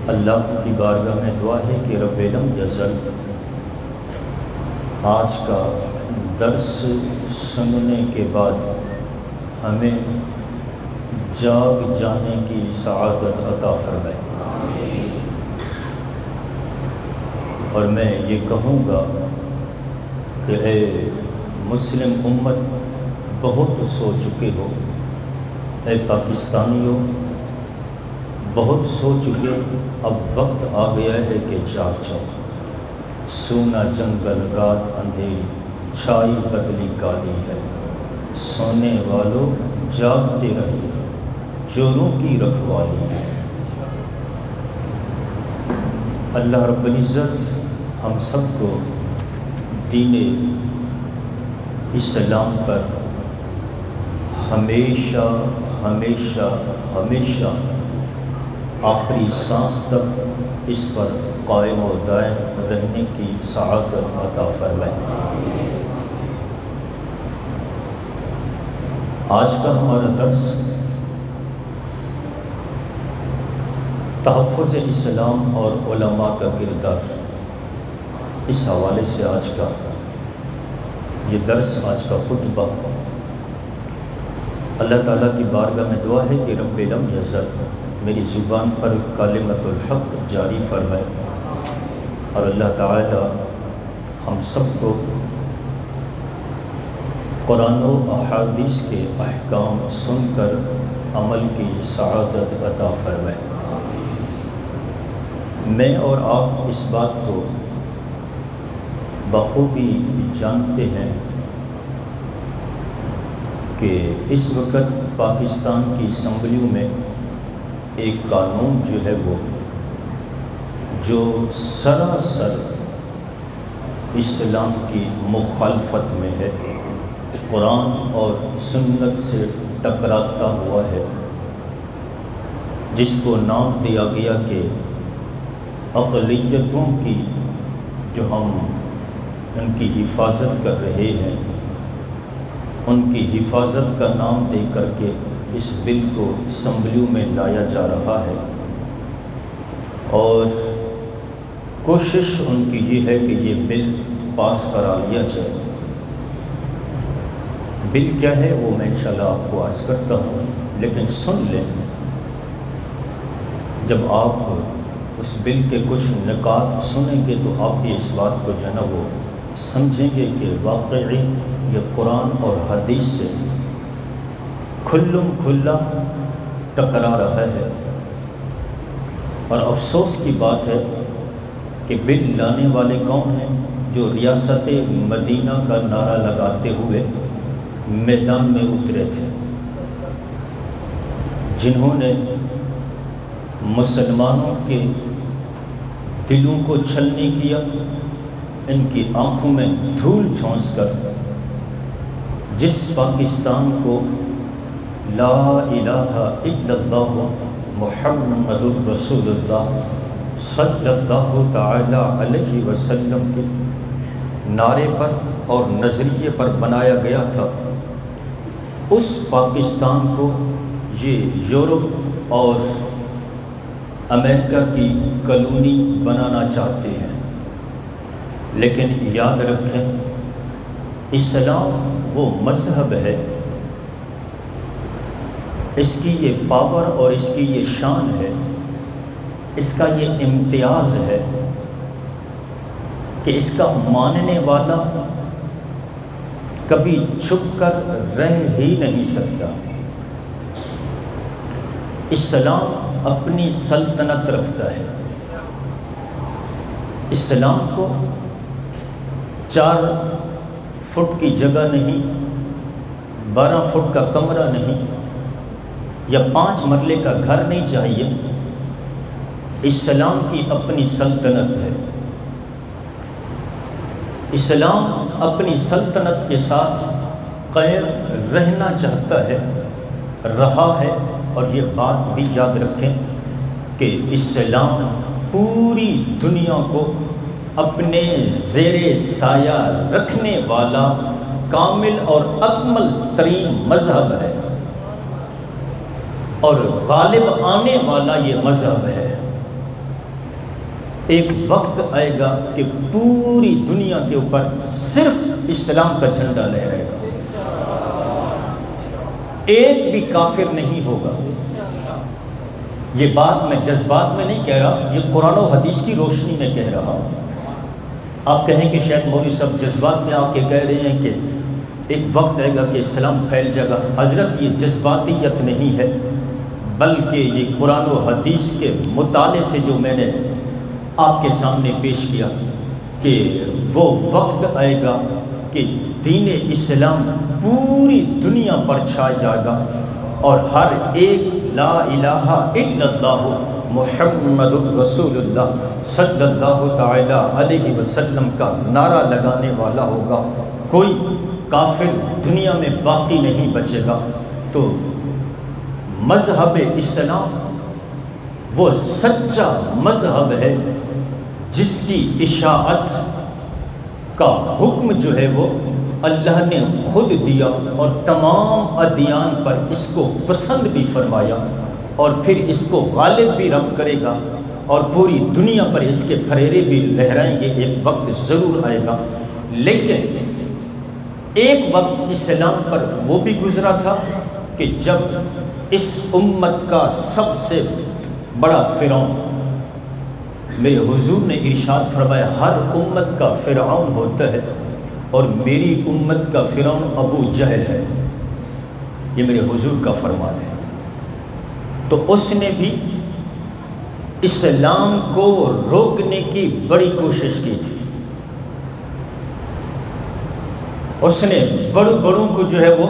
اللہ کی بارگاہ میں دعا ہے کہ رب لم یزل آج کا درس سننے کے بعد ہمیں جاگ جانے کی سعادت عطا فرمائے۔ اور میں یہ کہوں گا کہ اے مسلم امت، بہت سو چکے ہو، اے پاکستانیوں بہت سو چکے، اب وقت آ گیا ہے کہ جاگ جاؤ۔ سونا جنگل رات اندھیری، چھائی بدلی کالی ہے، سونے والوں جاگتے رہیے، چوروں کی رکھوالی ہے۔ اللہ رب العزت ہم سب کو دین اسلام پر ہمیشہ ہمیشہ ہمیشہ آخری سانس تک اس پر قائم و دائم رہنے کی سعادت عطا فرمائے۔ آج کا ہمارا درس تحفظ اسلام اور علماء کا کردار، اس حوالے سے آج کا یہ درس، آج کا خطبہ، اللہ تعالیٰ کی بارگاہ میں دعا ہے کہ رب لم یزل میری زبان پر کلمۃ الحق جاری فرمائے، اور اللہ تعالیٰ ہم سب کو قرآن و احادیث کے احکام سن کر عمل کی سعادت عطا فرمائے۔ میں اور آپ اس بات کو بخوبی جانتے ہیں کہ اس وقت پاکستان کی اسمبلیوں میں ایک قانون جو ہے وہ جو سراسر اسلام کی مخالفت میں ہے، قرآن اور سنت سے ٹکراتا ہوا ہے، جس کو نام دیا گیا کہ اقلیتوں کی جو ہم ان کی حفاظت کر رہے ہیں، ان کی حفاظت کا نام دے کر کے اس بل کو اسمبلیوں میں لایا جا رہا ہے، اور کوشش ان کی یہ ہے کہ یہ بل پاس کرا لیا جائے۔ بل کیا ہے وہ میں انشاءاللہ آپ کو عرض کرتا ہوں، لیکن سن لیں، جب آپ اس بل کے کچھ نکات سنیں گے تو آپ بھی اس بات کو جو ہے نا وہ سمجھیں گے کہ واقعی یہ قرآن اور حدیث سے کھلم کھلا ٹکرا رہا ہے۔ اور افسوس کی بات ہے کہ بل لانے والے کون ہیں؟ جو ریاست مدینہ کا نعرہ لگاتے ہوئے میدان میں اترے تھے، جنہوں نے مسلمانوں کے دلوں کو چھلنی کیا، ان کی آنکھوں میں دھول جھونس کر جس پاکستان کو لا الہ الا اللہ محمد الرسول اللہ صلی اللہ تعالی علیہ وسلم کے نعرے پر اور نظریے پر بنایا گیا تھا، اس پاکستان کو یہ یورپ اور امریکہ کی کالونی بنانا چاہتے ہیں۔ لیکن یاد رکھیں، اسلام وہ مذہب ہے، اس کی یہ پاور اور اس کی یہ شان ہے، اس کا یہ امتیاز ہے کہ اس کا ماننے والا کبھی چھپ کر رہ ہی نہیں سکتا۔ اسلام اپنی سلطنت رکھتا ہے، اسلام کو 4 فٹ کی جگہ نہیں، 12 فٹ کا کمرہ نہیں، یا 5 مرلے کا گھر نہیں چاہیے۔ اسلام کی اپنی سلطنت ہے، اسلام اپنی سلطنت کے ساتھ قائم رہنا چاہتا ہے، رہا ہے، اور یہ بات بھی یاد رکھیں کہ اسلام پوری دنیا کو اپنے زیر سایہ رکھنے والا کامل اور اکمل ترین مذہب ہے، اور غالب آنے والا یہ مذہب ہے۔ ایک وقت آئے گا کہ پوری دنیا کے اوپر صرف اسلام کا جھنڈا لہرائے گا، ایک بھی کافر نہیں ہوگا۔ یہ بات میں جذبات میں نہیں کہہ رہا، یہ قرآن و حدیث کی روشنی میں کہہ رہا ہوں۔ آپ کہیں کہ شاید مولوی صاحب جذبات میں آ کے کہہ رہے ہیں کہ ایک وقت آئے گا کہ اسلام پھیل جائے گا۔ حضرت یہ جذباتیت نہیں ہے، بلکہ یہ قرآن و حدیث کے مطالعے سے جو میں نے آپ کے سامنے پیش کیا کہ وہ وقت آئے گا کہ دین اسلام پوری دنیا پر چھا جائے گا اور ہر ایک لا الہ الا اللہ محمد الرسول اللہ صلی اللہ تعالی علیہ وسلم کا نعرہ لگانے والا ہوگا۔ کوئی کافر دنیا میں باقی نہیں بچے گا۔ تو مذہب اسلام وہ سچا مذہب ہے جس کی اشاعت کا حکم جو ہے وہ اللہ نے خود دیا اور تمام ادیان پر اس کو پسند بھی فرمایا، اور پھر اس کو غالب بھی رب کرے گا اور پوری دنیا پر اس کے پھریرے بھی لہرائیں گے۔ ایک وقت ضرور آئے گا، لیکن ایک وقت اسلام پر وہ بھی گزرا تھا کہ جب اس امت کا سب سے بڑا فرعون، میرے حضور نے ارشاد فرمایا ہر امت کا فرعون ہوتا ہے اور میری امت کا فرعون ابو جہل ہے، یہ میرے حضور کا فرمان ہے۔ تو اس نے بھی اسلام کو روکنے کی بڑی کوشش کی تھی۔ اس نے بڑوں کو جو ہے وہ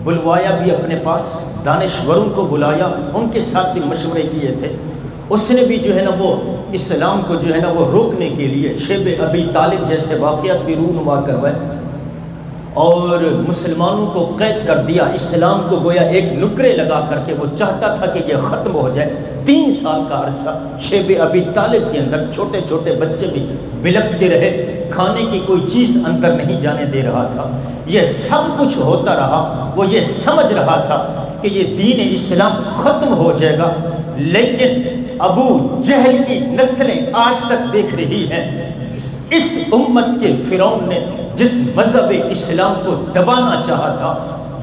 بلوایا بھی اپنے پاس، دانشوروں کو بلایا، ان کے ساتھ بھی مشورے کیے تھے۔ اس نے بھی جو ہے نا وہ اسلام کو جو ہے نا وہ روکنے کے لیے شیب ابی طالب جیسے واقعات بھی رونما کروائے اور مسلمانوں کو قید کر دیا۔ اسلام کو گویا ایک نکرے لگا کر کے وہ چاہتا تھا کہ یہ ختم ہو جائے۔ 3 سال کا عرصہ شیب ابی طالب کے اندر چھوٹے چھوٹے بچے بھی بلکتے رہے، کھانے کی کوئی چیز اندر نہیں جانے دے رہا تھا۔ یہ سب کچھ ہوتا رہا، وہ یہ سمجھ رہا تھا کہ یہ دین اسلام ختم ہو جائے گا، لیکن ابو جہل کی نسلیں آج تک دیکھ رہی ہیں اس امت کے فرعون نے جس مذہب اسلام کو دبانا چاہا تھا۔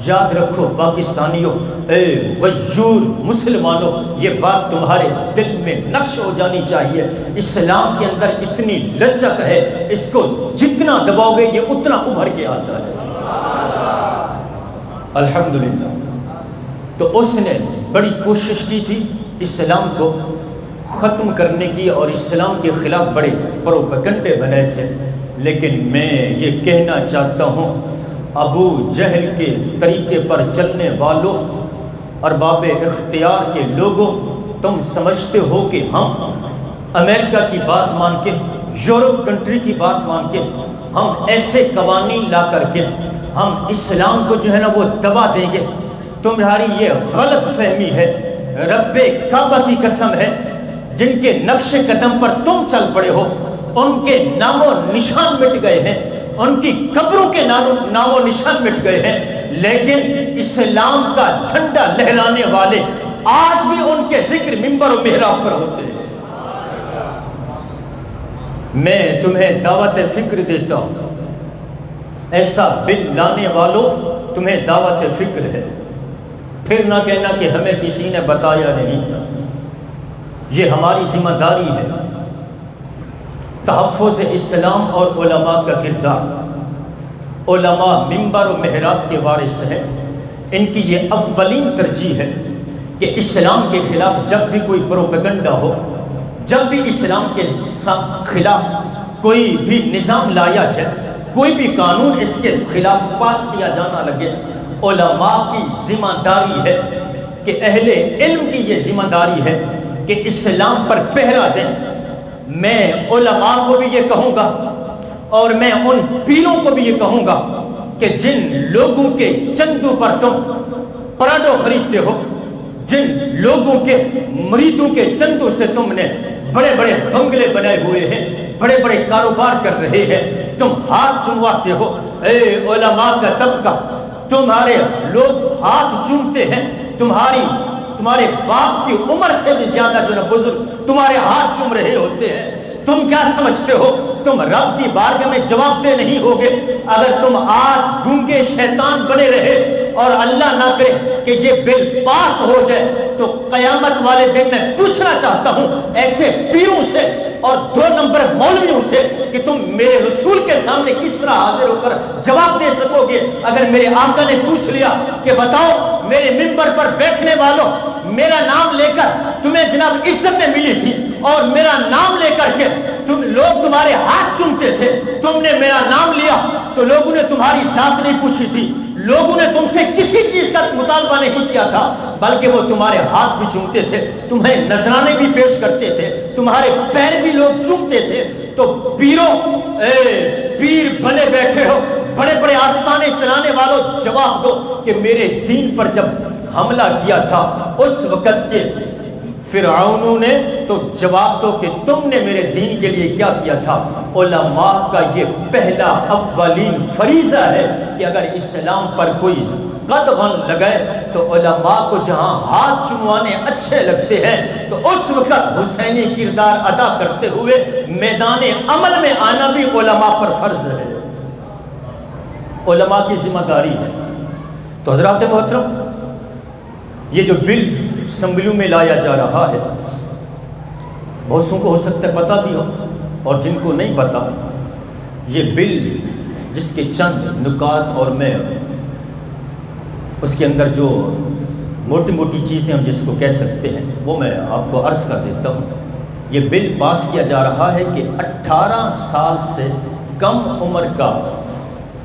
یاد رکھو پاکستانیوں، اے غیور مسلمانوں، یہ بات تمہارے دل میں نقش ہو جانی چاہیے۔ اسلام کے اندر اتنی لچک ہے، اس کو جتنا دباؤ گے یہ اتنا ابھر کے آتا ہے۔ الحمدللہ۔ تو اس نے بڑی کوشش کی تھی اسلام کو ختم کرنے کی اور اسلام کے خلاف بڑے پروپیگنڈے بنائے تھے، لیکن میں یہ کہنا چاہتا ہوں ابو جہل کے طریقے پر چلنے والوں، ارباب اختیار کے لوگوں، تم سمجھتے ہو کہ ہم امریکہ کی بات مان کے، یورپ کنٹری کی بات مان کے، ہم ایسے قوانین لا کر کے ہم اسلام کو جو ہے نا وہ دبا دیں گے؟ تمہاری یہ غلط فہمی ہے۔ رب کعبہ کی قسم ہے، جن کے نقش قدم پر تم چل پڑے ہو ان کے نام و نشان مٹ گئے ہیں، ان کی قبروں کے نام و نشان مٹ گئے ہیں، لیکن اسلام کا جھنڈا لہرانے والے آج بھی ان کے ذکر منبر و محراب پر ہوتے ہیں۔ میں تمہیں دعوت فکر دیتا ہوں، ایسا بل لانے والوں تمہیں دعوت فکر ہے، پھر نہ کہنا کہ ہمیں کسی نے بتایا نہیں تھا۔ یہ ہماری ذمہ داری ہے۔ تحفظ اسلام اور علماء کا کردار، علماء منبر و محراب کے وارث ہیں، ان کی یہ اولین ترجیح ہے کہ اسلام کے خلاف جب بھی کوئی پروپیگنڈا ہو، جب بھی اسلام کے خلاف کوئی بھی نظام لایا جائے، کوئی بھی قانون اس کے خلاف پاس کیا جانا لگے، علماء کی ذمہ داری ہے کہ اہل علم کی یہ ذمہ داری ہے کہ اسلام پر پہرا دیں۔ میں علماء کو بھی یہ کہوں گا اور میں ان پیروں کو بھی یہ کہوں گا کہ جن لوگوں کے چندوں پر تم پراڈو خریدتے ہو، جن لوگوں کے مریدوں کے چندوں سے تم نے بڑے بڑے بنگلے بنائے ہوئے ہیں، بڑے بڑے کاروبار کر رہے ہیں، تم ہاتھ چومواتے ہو، اے علماء کا طبقہ، تمہارے لوگ ہاتھ چومتے ہیں، تمہارے باپ کی عمر سے بھی زیادہ جو نا بزرگ تمہارے ہاتھ چوم رہے ہوتے ہیں، تم کیا سمجھتے ہو تم رب کی بارگاہ میں جواب دہ نہیں ہوگے؟ اگر تم آج گونگے شیطان بنے رہے اور اللہ نہ کرے کہ یہ بل پاس ہو جائے تو قیامت والے دن میں پوچھنا چاہتا ہوں ایسے پیروں سے اور 2 نمبر مولویوں سے کہ تم میرے رسول کے سامنے کس طرح حاضر ہو کر جواب دے سکو گے؟ اگر میرے آقا نے پوچھ لیا کہ بتاؤ میرے منبر پر بیٹھنے والوں، میرا نام لے کر تمہیں جناب عزتیں ملی تھی اور میرا نام لے کر کے لوگ تمہارے ہاتھ چومتے تھے، تم نے میرا نام لیا تو لوگوں نے تمہاری ذات نہیں پوچھی تھی، لوگوں نے تم سے کسی چیز کا مطالبہ نہیں کیا تھا، بلکہ وہ تمہارے ہاتھ بھی چومتے تھے، تمہیں نذرانے بھی پیش کرتے تھے، تمہارے پیر بھی لوگ چومتے تھے۔ تو پیروں، پیر بنے بیٹھے ہو، بڑے بڑے آستانے چلانے والوں، جواب دو کہ میرے دین پر جب حملہ کیا تھا اس وقت کے فرعونوں نے، تو جواب دو کہ تم نے میرے دین کے لیے کیا کیا تھا۔ علماء کا یہ پہلا اولین فریضہ ہے کہ اگر اسلام پر کوئی قدغن لگائے تو علماء کو جہاں ہاتھ چموانے اچھے لگتے ہیں تو اس وقت حسینی کردار ادا کرتے ہوئے میدان عمل میں آنا بھی علماء پر فرض ہے، علماء کی ذمہ داری ہے۔ تو حضرات محترم، یہ جو بل اسمبلیوں میں لایا جا رہا ہے، بہت سو کو ہو سکتا ہے پتہ بھی ہو، اور جن کو نہیں پتہ، یہ بل جس کے چند نکات اور میں اس کے اندر جو موٹی موٹی چیزیں ہم جس کو کہہ سکتے ہیں وہ میں آپ کو عرض کر دیتا ہوں۔ یہ بل پاس کیا جا رہا ہے کہ 18 سال سے کم عمر کا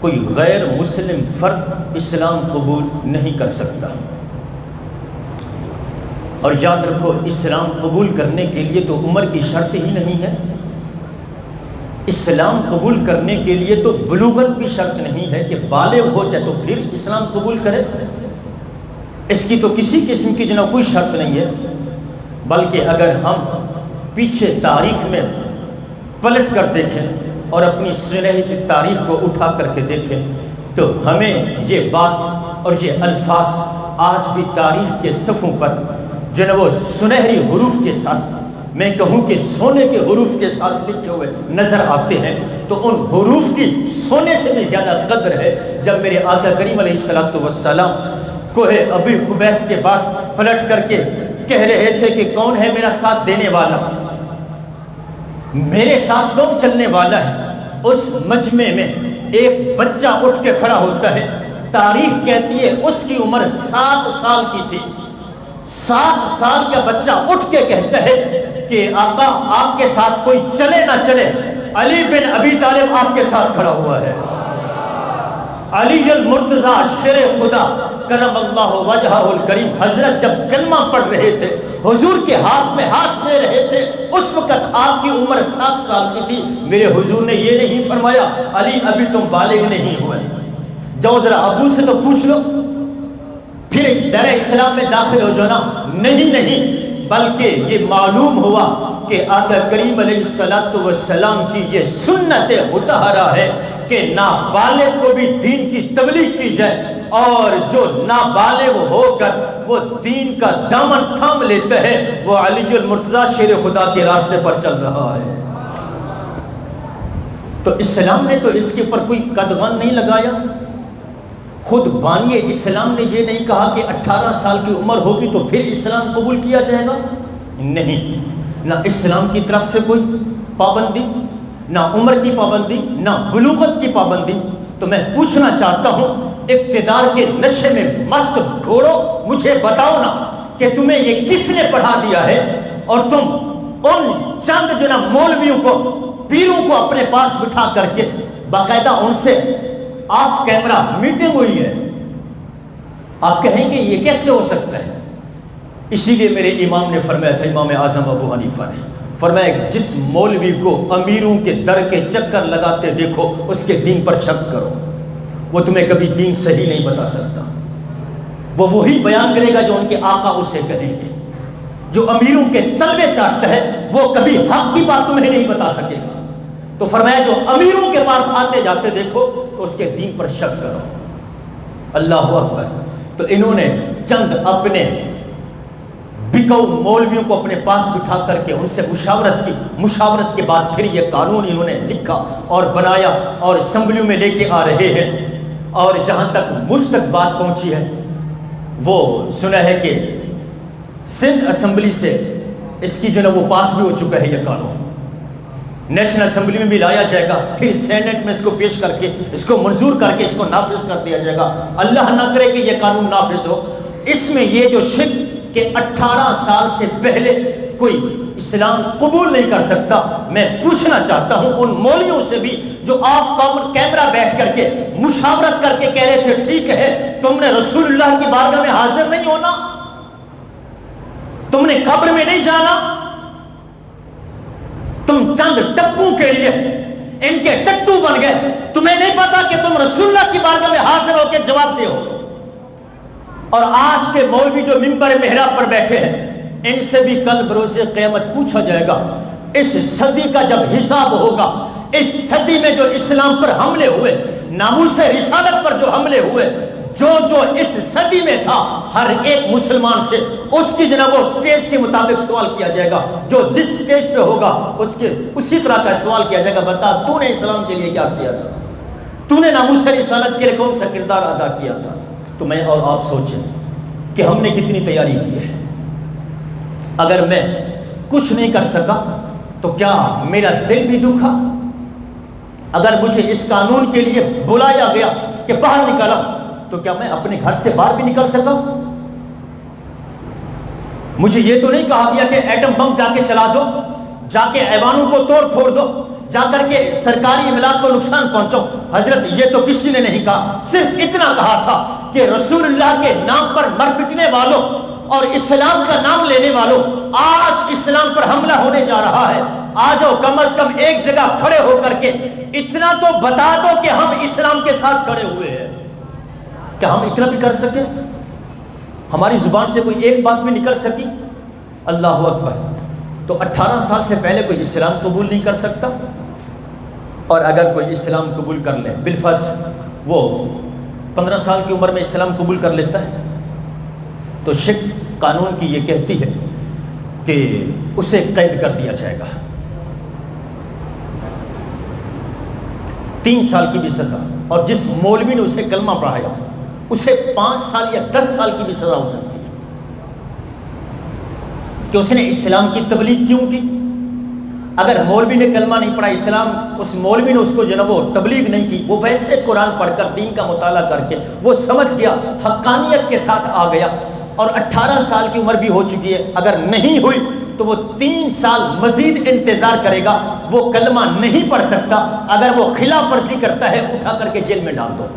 کوئی غیر مسلم فرد اسلام قبول نہیں کر سکتا۔ اور یاد رکھو، اسلام قبول کرنے کے لیے تو عمر کی شرط ہی نہیں ہے، اسلام قبول کرنے کے لیے تو بلوغت بھی شرط نہیں ہے کہ بالغ ہو جائے تو پھر اسلام قبول کرے، اس کی تو کسی قسم کی جناب کوئی شرط نہیں ہے۔ بلکہ اگر ہم پیچھے تاریخ میں پلٹ کر دیکھیں اور اپنی سنہری تاریخ کو اٹھا کر کے دیکھیں تو ہمیں یہ بات اور یہ الفاظ آج بھی تاریخ کے صفحوں پر جو ہے وہ سنہری حروف کے ساتھ، میں کہوں کہ سونے کے حروف کے ساتھ لکھے ہوئے نظر آتے ہیں۔ تو ان حروف کی سونے سے بھی زیادہ قدر ہے جب میرے آقا کریم علیہ الصلوۃ والسلام کوہ ابی قبیس کے بعد پلٹ کر کے کہہ رہے تھے کہ کون ہے میرا ساتھ دینے والا، میرے ساتھ کون چلنے والا ہے۔ اس مجمع میں ایک بچہ اٹھ کے کھڑا ہوتا ہے، تاریخ کہتی ہے اس کی عمر 7 سال کی تھی۔ 7 سال کا بچہ اٹھ کے کہتا ہے کہ آقا آپ کے ساتھ کوئی چلے نہ چلے، علی بن ابی طالب آپ کے ساتھ کھڑا ہوا ہے۔ علی المرتضیٰ شیر خدا کرم اللہ وجہہ الکریم حضرت جب کلمہ پڑھ رہے تھے، حضور کے ہاتھ میں ہاتھ دے رہے تھے، اس وقت آپ کی عمر 7 سال کی تھی۔ میرے حضور نے یہ نہیں فرمایا علی ابھی تم بالغ نہیں ہوئے، جاؤ ذرا ابو سے تو پوچھ لو پھر دار اسلام میں داخل ہو جانا۔ نہیں، بلکہ یہ معلوم ہوا کہ آقا کریم علیہ الصلوۃ والسلام کی یہ سنت مطہرہ ہے کہ نابالغ کو بھی دین کی تبلیغ کی جائے، اور جو نابالغ ہو کر وہ دین کا دامن تھام لیتا ہے وہ علی المرتضیٰ شیر خدا کے راستے پر چل رہا ہے۔ تو اسلام نے تو اس کے اوپر کوئی قدغن نہیں لگایا، خود بانی اسلام نے یہ نہیں کہا کہ 18 سال کی عمر ہوگی تو پھر اسلام قبول کیا جائے گا، نہیں، نہ اسلام کی طرف سے کوئی پابندی، نہ عمر کی پابندی، نہ بلوغت کی پابندی۔ تو میں پوچھنا چاہتا ہوں اقتدار کے نشے میں مست گھوڑو، مجھے بتاؤ نا کہ تمہیں یہ کس نے پڑھا دیا ہے، اور تم ان چند جو نا مولویوں کو، پیروں کو اپنے پاس بٹھا کر کے باقاعدہ ان سے آف کیمرہ میٹنگ ہوئی ہے۔ آپ کہیں کہ یہ کیسے ہو سکتا ہے؟ اسی لیے میرے امام نے فرمایا تھا، امام اعظم ابو حنیفہ نے فرمایا کہ جس مولوی کو امیروں کے در کے چکر لگاتے دیکھو اس کے دین پر شک کرو، وہ تمہیں کبھی دین صحیح نہیں بتا سکتا، وہ وہی بیان کرے گا جو ان کے آقا اسے کہیں گے۔ جو امیروں کے تلوے چاٹتا ہے وہ کبھی حق کی بات تمہیں نہیں بتا سکے گا۔ تو فرمایا جو امیروں کے پاس آتے جاتے دیکھو تو اس کے دین پر شک کرو۔ اللہ اکبر۔ تو انہوں نے چند اپنے بکاؤ مولویوں کو اپنے پاس بٹھا کر کے ان سے مشاورت کے بعد پھر یہ قانون انہوں نے لکھا اور بنایا اور اسمبلیوں میں لے کے آ رہے ہیں. اور جہاں تک مجھ تک بات پہنچی ہے وہ سنا ہے کہ سندھ اسمبلی سے اس کی جو ہے وہ پاس بھی ہو چکا ہے یہ قانون. نیشنل اسمبلی میں بھی لایا جائے گا, پھر سینٹ میں اس کو پیش کر کے اس کو منظور کر کے اس کو نافذ کر دیا جائے گا. اللہ نہ کرے کہ یہ قانون نافذ ہو. اس میں یہ جو شک کہ 18 سال سے پہلے کوئی اسلام قبول نہیں کر سکتا, میں پوچھنا چاہتا ہوں ان مولویوں سے بھی جو آف کیمرہ بیٹھ کر کے مشاورت کر کے کہہ رہے تھے ٹھیک ہے تم نے رسول اللہ کی بارگاہ میں حاضر نہیں ہونا, تم نے قبر میں نہیں جانا, تم چند ٹکوں کے لیے ان کے ٹٹو بن گئے, تمہیں نہیں پتا کہ تم رسول اللہ کی بارگاہ میں حاضر ہو کے جواب دے ہو. اور آج کے مولوی جو ممبر محراب پر بیٹھے ہیں ان سے بھی کل بروز قیامت پوچھا جائے گا. اس صدی کا جب حساب ہوگا, اس صدی میں جو اسلام پر حملے ہوئے, ناموس رسالت پر جو حملے ہوئے, جو اس صدی میں تھا, ہر ایک مسلمان سے اس کی جناب وہ سٹیج کے مطابق سوال کیا جائے گا. جو جس سٹیج پہ ہوگا اسی طرح کا سوال کیا جائے گا, بتا تو نے اسلام کے لیے کیا کیا تھا, تو نے ناموس رسالت کے لیے کون سا کردار ادا کیا تھا. تو میں اور آپ سوچیں کہ ہم نے کتنی تیاری کی ہے. اگر میں کچھ نہیں کر سکا تو کیا میرا دل بھی دکھا؟ اگر مجھے اس قانون کے لیے بلایا گیا کہ باہر نکالا تو کیا میں اپنے گھر سے باہر بھی نکل سکا؟ مجھے یہ تو نہیں کہا گیا کہ ایٹم بم جا کے چلا دو, جا کے ایوانوں کو توڑ پھوڑ دو, جا کر کے سرکاری املاک کو نقصان پہنچاؤ. حضرت یہ تو کسی نے نہیں کہا, صرف اتنا کہا تھا کہ رسول اللہ کے نام پر مر پٹنے والوں اور اسلام کا نام لینے والوں, آج اسلام پر حملہ ہونے جا رہا ہے, آ جاؤ کم از کم ایک جگہ کھڑے ہو کر کے اتنا تو بتا دو کہ ہم اسلام کے ساتھ کھڑے ہوئے ہیں. کیا ہم اتنا بھی کر سکیں؟ ہماری زبان سے کوئی ایک بات بھی نکل سکی؟ اللہ اکبر. تو 18 سال سے پہلے کوئی اسلام قبول نہیں کر سکتا, اور اگر کوئی اسلام قبول کر لے بالفرض وہ 15 سال کی عمر میں اسلام قبول کر لیتا ہے تو شک قانون کی یہ کہتی ہے کہ اسے قید کر دیا جائے گا, 3 سال کی بھی سزا, اور جس مولوی نے اسے کلمہ پڑھایا اسے 5 سال یا 10 سال کی بھی سزا ہو سکتی ہے کہ اس نے اسلام کی تبلیغ کیوں کی. اگر مولوی نے کلمہ نہیں پڑھا اسلام, اس مولوی نے اس کو جو نا وہ تبلیغ نہیں کی, وہ ویسے قرآن پڑھ کر دین کا مطالعہ کر کے وہ سمجھ گیا, حقانیت کے ساتھ آ گیا, اور 18 سال کی عمر بھی ہو چکی ہے, اگر نہیں ہوئی تو وہ 3 سال مزید انتظار کرے گا, وہ کلمہ نہیں پڑھ سکتا. اگر وہ خلاف ورزی کرتا ہے اٹھا کر کے جیل میں ڈال دو.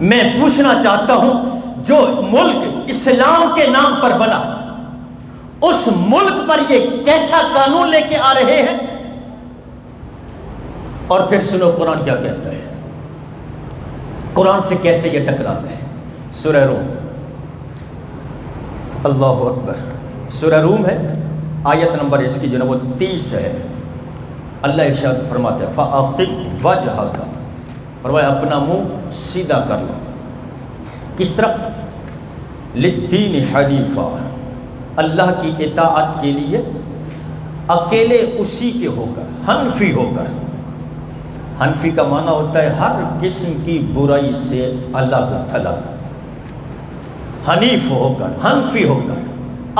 میں پوچھنا چاہتا ہوں جو ملک اسلام کے نام پر بنا اس ملک پر یہ کیسا قانون لے کے آ رہے ہیں؟ اور پھر سنو قرآن کیا کہتا ہے, قرآن سے کیسے یہ ٹکراتے ہیں. سورہ روم, اللہ اکبر, سورہ روم ہے, آیت نمبر اس کی جو ہے وہ 30 ہے. اللہ ارشاد فرماتے ہیں فَأَقِمْ وَجْهَكَ, فرمایا اپنا منہ سیدھا کر لو. کس طرح؟ لِلدِّينِ حَنِيفًا, اللہ کی اطاعت کے لیے اکیلے اسی کے ہو کر, حنفی ہو کر. حنفی کا معنی ہوتا ہے ہر قسم کی برائی سے الگ تھلگ. حنیف ہو کر, حنفی ہو کر,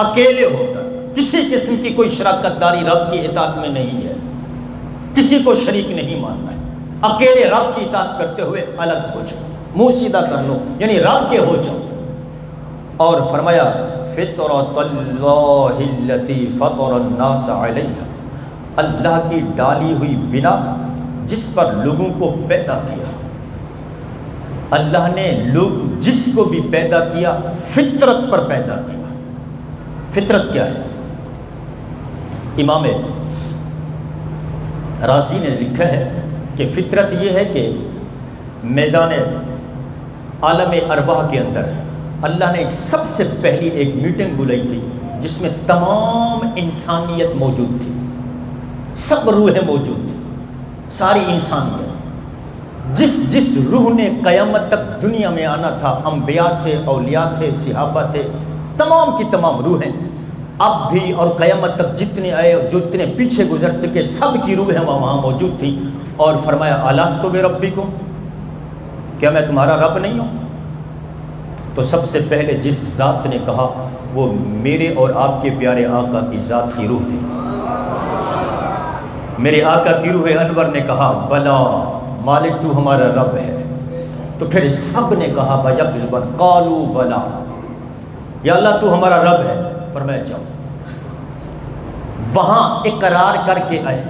اکیلے ہو کر, کسی قسم کی کوئی شراکت داری رب کی اطاعت میں نہیں ہے, کسی کو شریک نہیں ماننا ہے, اکیلے رب کی اطاعت کرتے ہوئے الگ ہو جاؤ, منہ سیدھا کر لو یعنی رب کے ہو جاؤ. اور فرمایا فطرۃ اللہ التی فطر الناس علیہا, اللہ کی ڈالی ہوئی بنا جس پر لوگوں کو پیدا کیا. اللہ نے لوگ جس کو بھی پیدا کیا فطرت پر پیدا کیا. فطرت کیا ہے؟ امام رازی نے لکھا ہے کہ فطرت یہ ہے کہ میدان عالم ارواح کے اندر اللہ نے ایک سب سے پہلی ایک میٹنگ بلائی تھی جس میں تمام انسانیت موجود تھی, سب روحیں موجود تھی, ساری انسانیت. جس روح نے قیامت تک دنیا میں آنا تھا, انبیاء تھے, اولیاء تھے, صحابہ تھے, تمام کی تمام روحیں اب بھی اور قیامت تک جتنے آئے جو اتنے پیچھے گزر چکے سب کی روحیں وہاں موجود تھیں، اور فرمایا الستو بربکم، کیا میں تمہارا رب نہیں ہوں؟ تو سب سے پہلے جس ذات نے کہا وہ میرے اور آپ کے پیارے آقا کی ذات کی روح تھی۔ میرے آقا کی روح انور نے کہا بلا مالک تو ہمارا رب ہے۔ تو پھر سب نے کہا بیک زبان قالوا بلا، یا اللہ تو ہمارا رب ہے۔ فرمایا جاؤ وہاں اقرار کر کے آئے،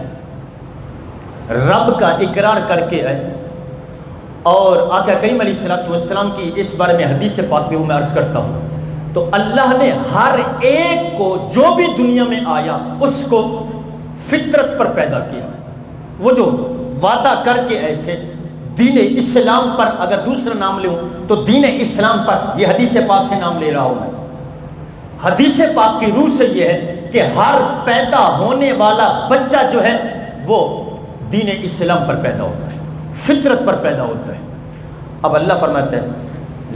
رب کا اقرار کر کے آئے۔ اور آقا کریم علیہ الصلوۃ والسلام کی اس بارے میں حدیث پاک بھی میں عرض کرتا ہوں، تو اللہ نے ہر ایک کو جو بھی دنیا میں آیا اس کو فطرت پر پیدا کیا۔ وہ جو وعدہ کر کے آئے تھے دین اسلام پر، اگر دوسرا نام لوں تو دین اسلام پر، یہ حدیث پاک سے نام لے رہا ہوں میں۔ حدیث پاک کی روح سے یہ ہے کہ ہر پیدا ہونے والا بچہ جو ہے وہ دین اسلام پر پیدا ہوتا ہے، فطرت پر پیدا ہوتا ہے۔ اب اللہ فرماتا ہے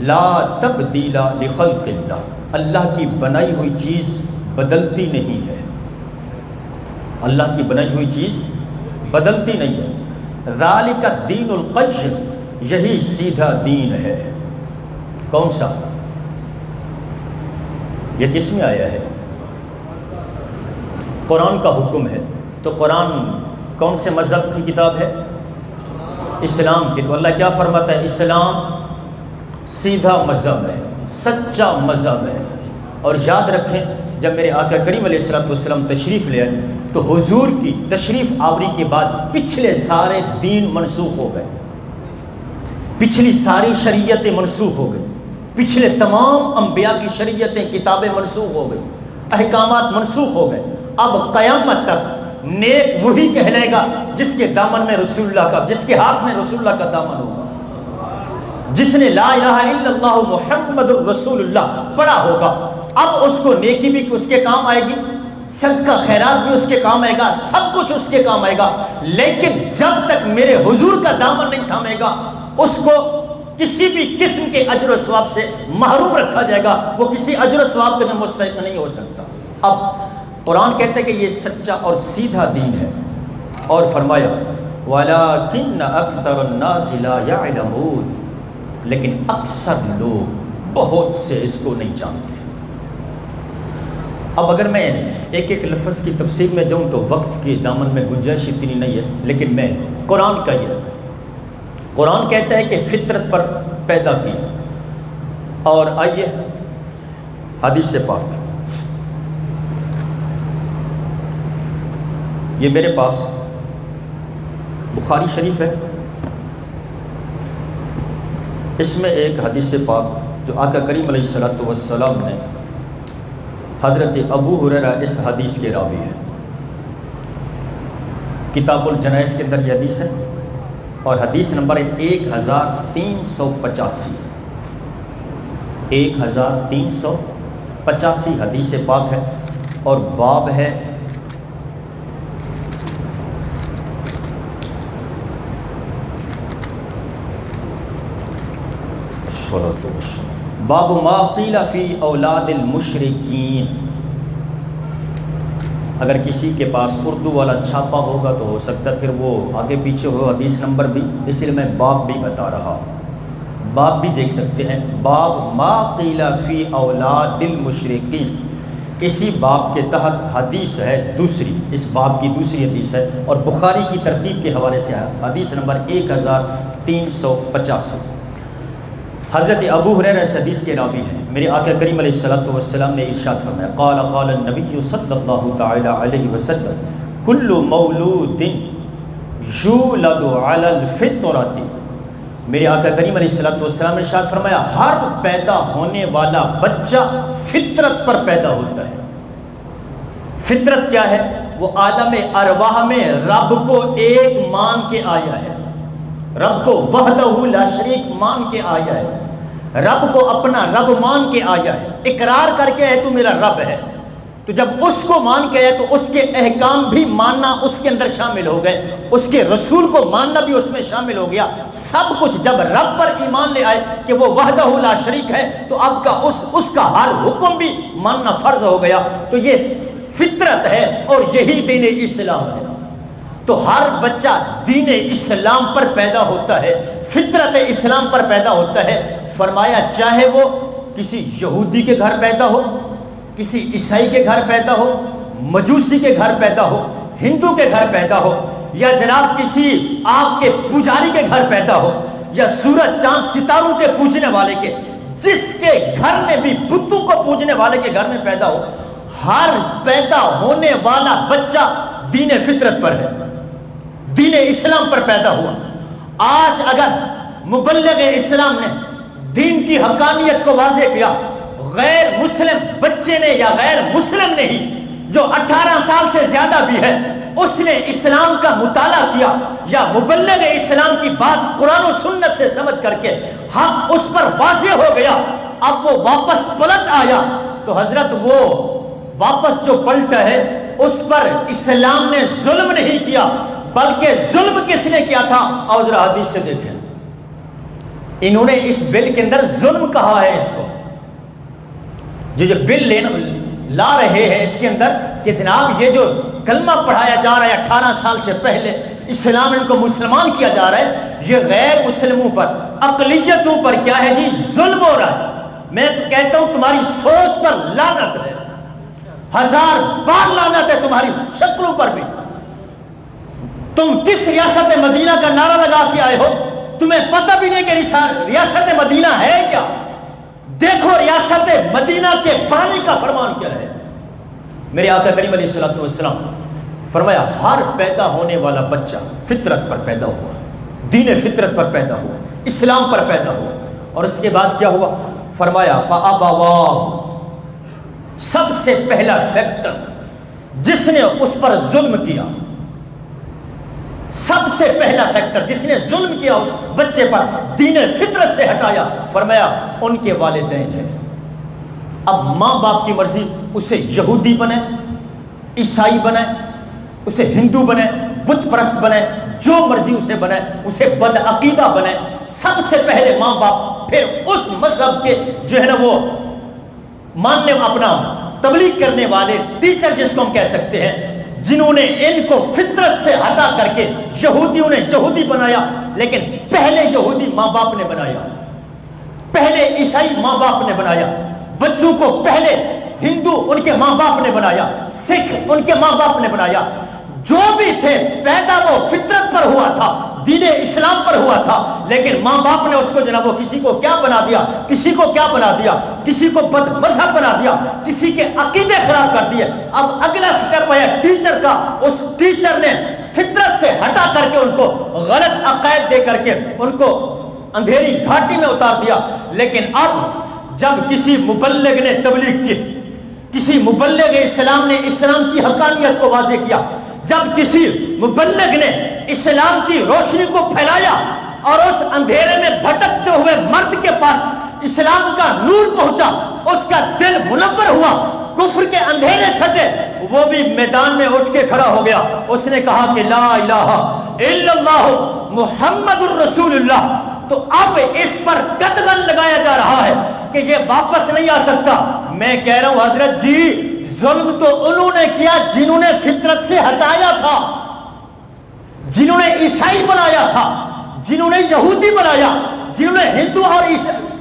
لا تبدیل لخلق اللہ، اللہ کی بنائی ہوئی چیز بدلتی نہیں ہے، اللہ کی بنائی ہوئی چیز بدلتی نہیں ہے۔ ذالک الدین القیم، یہی سیدھا دین ہے۔ کون سا؟ یہ کس میں آیا ہے؟ قرآن کا حکم ہے۔ تو قرآن کون سے مذہب کی کتاب ہے؟ اسلام کی۔ تو اللہ کیا فرماتا ہے؟ اسلام سیدھا مذہب ہے، سچا مذہب ہے۔ اور یاد رکھیں جب میرے آقا کریم علیہ الصلوۃ والسلام تشریف لے آئے تو حضور کی تشریف آوری کے بعد پچھلے سارے دین منسوخ ہو گئے، پچھلی ساری شریعتیں منسوخ ہو گئی، پچھلے تمام انبیاء کی شریعتیں کتابیں منسوخ ہو گئی، احکامات منسوخ ہو گئے۔ اب قیامت تک نیک وہی کہلائے گا جس کے دامن میں رسول اللہ کا، جس کے ہاتھ میں رسول اللہ کا دامن ہوگا، جس نے لا الہ الا اللہ محمد الرسول اللہ پڑھا ہوگا۔ اب اس کو نیکی بھی اس کے کام آئے گی، صدقہ خیرات بھی اس کے کام آئے گا، سب کچھ اس کے کام آئے گا، لیکن جب تک میرے حضور کا دامن نہیں تھامے گا اس کو کسی بھی قسم کے اجر و ثواب سے محروم رکھا جائے گا، وہ کسی اجر و ثواب کا مستحق نہیں ہو سکتا۔ اب قرآن کہتا ہے کہ یہ سچا اور سیدھا دین ہے، اور فرمایا وَلَكِنَّ أَكْثَرَ النَّاسِ لَا يَعْلَمُونَ، لیکن اکثر لوگ بہت سے اس کو نہیں جانتے۔ اب اگر میں ایک ایک لفظ کی تفسیر میں جاؤں تو وقت کے دامن میں گنجائش اتنی نہیں ہے، لیکن میں قرآن کا یہ قرآن کہتا ہے کہ فطرت پر پیدا کیا۔ اور آئیے حدیث پاک، یہ میرے پاس بخاری شریف ہے، اس میں ایک حدیث پاک جو آقا کریم علیہ الصلوۃ والسلام نے حضرت ابو ہریرہ اس حدیث کے راوی ہے، کتاب الجنائز کے اندر یہ حدیث ہے، اور حدیث نمبر 1385، 1385 حدیث پاک ہے، اور باب ہے باب ما قیل فی اولاد المشرکین۔ اگر کسی کے پاس اردو والا چھاپا ہوگا تو ہو سکتا ہے پھر وہ آگے پیچھے ہو حدیث نمبر بھی، اس لیے میں باب بھی بتا رہا ہوں، باب بھی دیکھ سکتے ہیں، باب ما قیل فی اولاد المشرکین۔ اسی باب کے تحت حدیث ہے دوسری، اس باب کی دوسری حدیث ہے، اور بخاری کی ترتیب کے حوالے سے ہے، حدیث نمبر 1385۔ حضرت ابو ہریرہ اس حدیث کے راوی ہیں، میرے آقا کریم علیہ الصلوۃ والسلام نے ارشاد فرمایا قال قال النبی صلی اللہ تعالی علیہ وسلم کل مولود یولد علی الفطرۃ۔ میرے آقا کریم علیہ الصلوۃ والسلام نے ارشاد فرمایا ہر پیدا ہونے والا بچہ فطرت پر پیدا ہوتا ہے۔ فطرت کیا ہے؟ وہ عالم ارواح میں رب کو ایک مان کے آیا ہے، رب کو وحدہ لا شریک مان کے آیا ہے، رب کو اپنا رب مان کے آیا ہے، اقرار کر کے ہے تو میرا رب ہے۔ تو جب اس کو مان کے آیا تو اس کے احکام بھی ماننا اس کے اندر شامل ہو گئے، اس کے رسول کو ماننا بھی اس میں شامل ہو گیا، سب کچھ۔ جب رب پر ایمان لے آئے کہ وہ وحدہ لا شریک ہے تو اب کا اس کا ہر حکم بھی ماننا فرض ہو گیا۔ تو یہ فطرت ہے اور یہی دین اسلام ہے۔ تو ہر بچہ دین اسلام پر پیدا ہوتا ہے، فطرت اسلام پر پیدا ہوتا ہے۔ فرمایا چاہے وہ کسی یہودی کے گھر پیدا ہو، کسی عیسائی کے گھر پیدا ہو، مجوسی کے گھر پیدا ہو، ہندو کے گھر پیدا ہو، یا جناب کسی آگ کے پجاری کے گھر پیدا ہو، یا سورج چاند ستاروں کے پوجنے والے کے، جس کے گھر میں بھی بتوں کو پوجنے والے کے گھر میں پیدا ہو، ہر پیدا ہونے والا بچہ دین فطرت پر ہے، دین اسلام پر پیدا ہوا۔ آج اگر مبلغ اسلام نے دین کی حقانیت کو واضح کیا، غیر مسلم بچے نے یا غیر مسلم نے ہی جو 18 سال سے زیادہ بھی ہے اس نے اسلام کا مطالعہ کیا یا مبلغ اسلام کی بات قرآن و سنت سے سمجھ کر کے حق اس پر واضح ہو گیا، اب وہ واپس پلٹ آیا تو حضرت وہ واپس جو پلٹا ہے اس پر اسلام نے ظلم نہیں کیا، بلکہ ظلم کس نے کیا تھا؟ اور ذرا حدیث سے دیکھیں، انہوں نے اس بل کے اندر ظلم کہا ہے اس کو، جو بل لا رہے ہیں اس کے اندر کہ جناب یہ جو کلمہ پڑھایا جا رہا ہے 18 سال سے پہلے، اسلام ان کو مسلمان کیا جا رہا ہے، یہ غیر مسلموں پر، اقلیتوں پر کیا ہے جی؟ ظلم ہو رہا ہے۔ میں کہتا ہوں تمہاری سوچ پر لعنت ہے، 1000 بار لعنت ہے تمہاری شکلوں پر بھی۔ تم کس ریاست مدینہ کا نعرہ لگا کے آئے ہو؟ تمہیں پتہ بھی نہیں کہ ریاست مدینہ ہے کیا؟ دیکھو ریاست مدینہ کے پانی کا فرمان کیا ہے۔ میرے آقا کریم علیہ الصلوۃ والسلام فرمایا ہر پیدا ہونے والا بچہ فطرت پر پیدا ہوا، دین فطرت پر پیدا ہوا، اسلام پر پیدا ہوا۔ اور اس کے بعد کیا ہوا؟ فرمایا فَأَبَوَاهُ، سب سے پہلا فیکٹر جس نے اس پر ظلم کیا، سب سے پہلا فیکٹر جس نے ظلم کیا اس بچے پر، دین فطرت سے ہٹایا، فرمایا ان کے والدین ہیں۔ اب ماں باپ کی مرضی، اسے یہودی بنے، عیسائی بنے، اسے ہندو بنے، بت پرست بنے، جو مرضی اسے بنے، اسے بدعقیدہ بنے، سب سے پہلے ماں باپ، پھر اس مذہب کے جو ہے نا وہ ماننے اپنا تبلیغ کرنے والے ٹیچر جس کو ہم کہہ سکتے ہیں، جنہوں نے ان کو فطرت سے ہٹا کر کے یہودیوں نے یہودی بنایا، لیکن پہلے یہودی ماں باپ نے بنایا، پہلے عیسائی ماں باپ نے بنایا، بچوں کو پہلے ہندو ان کے ماں باپ نے بنایا، سکھ ان کے ماں باپ نے بنایا، جو بھی تھے پیدا وہ فطرت پر ہوا تھا، دین اسلام پر ہوا تھا، لیکن ماں باپ نے اس کو جناب وہ کسی کو کیا بنا دیا، کسی کو کیا بنا دیا، کسی کو بد مذہب بنا دیا، کسی کے عقیدے خراب کر دیے۔ اب اگلا سٹیپ ہے ٹیچر کا، اس ٹیچر نے فطرت سے ہٹا کر کے ان کو غلط عقائد دے کر کے ان کو اندھیری گھاٹی میں اتار دیا۔ لیکن اب جب کسی مبلغ نے تبلیغ کی، کسی مبلغ اسلام نے اسلام کی حقانیت کو واضح کیا، جب کسی مبلغ نے اسلام کی روشنی کو پھیلایا اور اس اندھیرے میں بھٹکتے ہوئے مرد کے پاس اسلام کا نور پہنچا، اس کا دل منور ہوا، کفر کے اندھیرے چھٹے، وہ بھی میدان میں اٹھ کے کھڑا ہو گیا، اس نے کہا کہ لا الہ الا اللہ محمد الرسول اللہ۔ تو اب اس پر قدغن لگایا جا رہا ہے کہ یہ واپس نہیں آ سکتا۔ میں کہہ رہا ہوں حضرت جی، ظلم تو انہوں نے کیا جنہوں نے فطرت سے ہٹایا تھا، جنہوں نے عیسائی بنایا تھا، جنہوں نے یہودی بنایا، جنہوں نے ہندو اور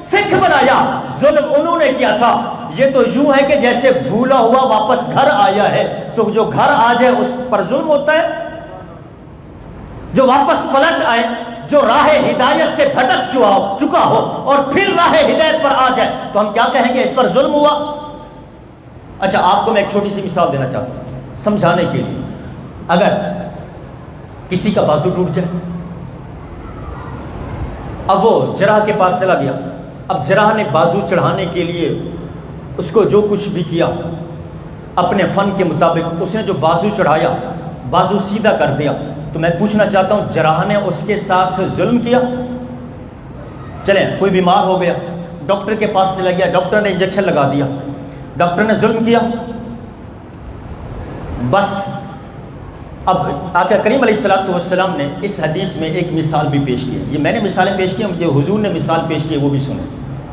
سکھ بنایا، ظلم انہوں نے کیا تھا۔ یہ تو یوں ہے کہ جیسے بھولا ہوا واپس گھر آیا ہے، تو جو گھر آ جائے اس پر ظلم ہوتا ہے، جو واپس پلٹ آئے، جو راہ ہدایت سے بھٹک چکا ہو اور پھر راہ ہدایت پر آ جائے، تو ہم کیا کہیں گے؟ اس پر ظلم ہوا۔ اچھا، آپ کو میں ایک چھوٹی سی مثال دینا چاہتا ہوں سمجھانے کے لیے۔ اگر کسی کا بازو ٹوٹ جائے، اب وہ جراح کے پاس چلا گیا، اب جراح نے بازو چڑھانے کے لیے اس کو جو کچھ بھی کیا اپنے فن کے مطابق، اس نے جو بازو چڑھایا، بازو سیدھا کر دیا، تو میں پوچھنا چاہتا ہوں جراح نے اس کے ساتھ ظلم کیا؟ چلیں، کوئی بیمار ہو گیا، ڈاکٹر کے پاس چلا گیا، ڈاکٹر نے انجیکشن لگا دیا، ڈاکٹر نے ظلم کیا؟ بس اب آقا کریم علیہ الصلوۃ والسلام نے اس حدیث میں ایک مثال بھی پیش کی ہے. یہ میں نے مثالیں پیش کی ہیں, جو حضور نے مثال پیش کی ہے وہ بھی سنیں.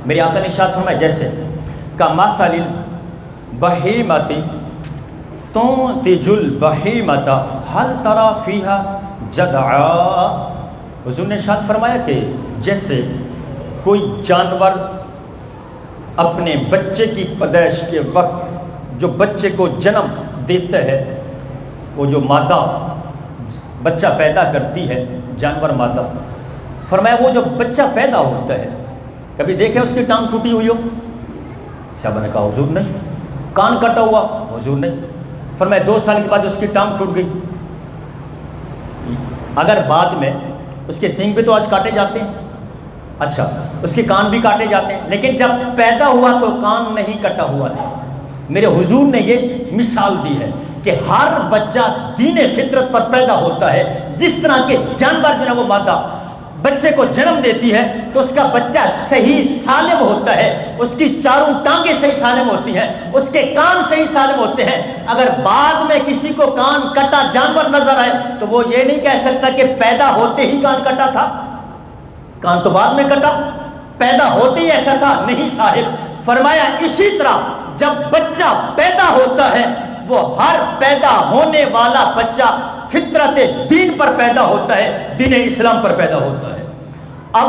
میرے آقا نے ارشاد فرمایا جیسے کمثل البہیمۃ تنتج البہیمۃ هل تری فیہا جدعا. حضور نے ارشاد فرمایا کہ جیسے کوئی جانور اپنے بچے کی پیدائش کے وقت جو بچے کو جنم دیتا ہے, وہ جو مادہ بچہ پیدا کرتی ہے جانور مادہ, فرمایا وہ جو بچہ پیدا ہوتا ہے, کبھی دیکھے اس کی ٹانگ ٹوٹی ہوئی ہو؟ صحابہ نے کہا حضور نہیں. کان کٹا ہوا؟ حضور نہیں. فرمایا 2 سال کے بعد اس کی ٹانگ ٹوٹ گئی. اگر بعد میں اس کے سینگ بھی تو آج کاٹے جاتے ہیں, اچھا اس کے کان بھی کاٹے جاتے ہیں, لیکن جب پیدا ہوا تو کان نہیں کٹا ہوا تھا. میرے حضور نے یہ مثال دی ہے کہ ہر بچہ دین فطرت پر پیدا ہوتا ہے. جس طرح کے جانور جو ہے وہ مادہ بچے کو جنم دیتی ہے تو اس کا بچہ صحیح سالم ہوتا ہے, اس کی چاروں ٹانگیں صحیح سالم ہوتی ہیں, اس کے کان صحیح سالم ہوتے ہیں. اگر بعد میں کسی کو کان کٹا جانور نظر آئے تو وہ یہ نہیں کہہ سکتا کہ پیدا ہوتے ہی کان کٹا تھا. کان تو بعد میں کٹا, پیدا ہوتے ہی ایسا تھا نہیں صاحب. فرمایا اسی طرح جب بچہ پیدا ہوتا ہے وہ ہر پیدا ہونے والا بچہ فطرت دین پر پیدا ہوتا ہے, دین اسلام پر پیدا ہوتا ہے. اب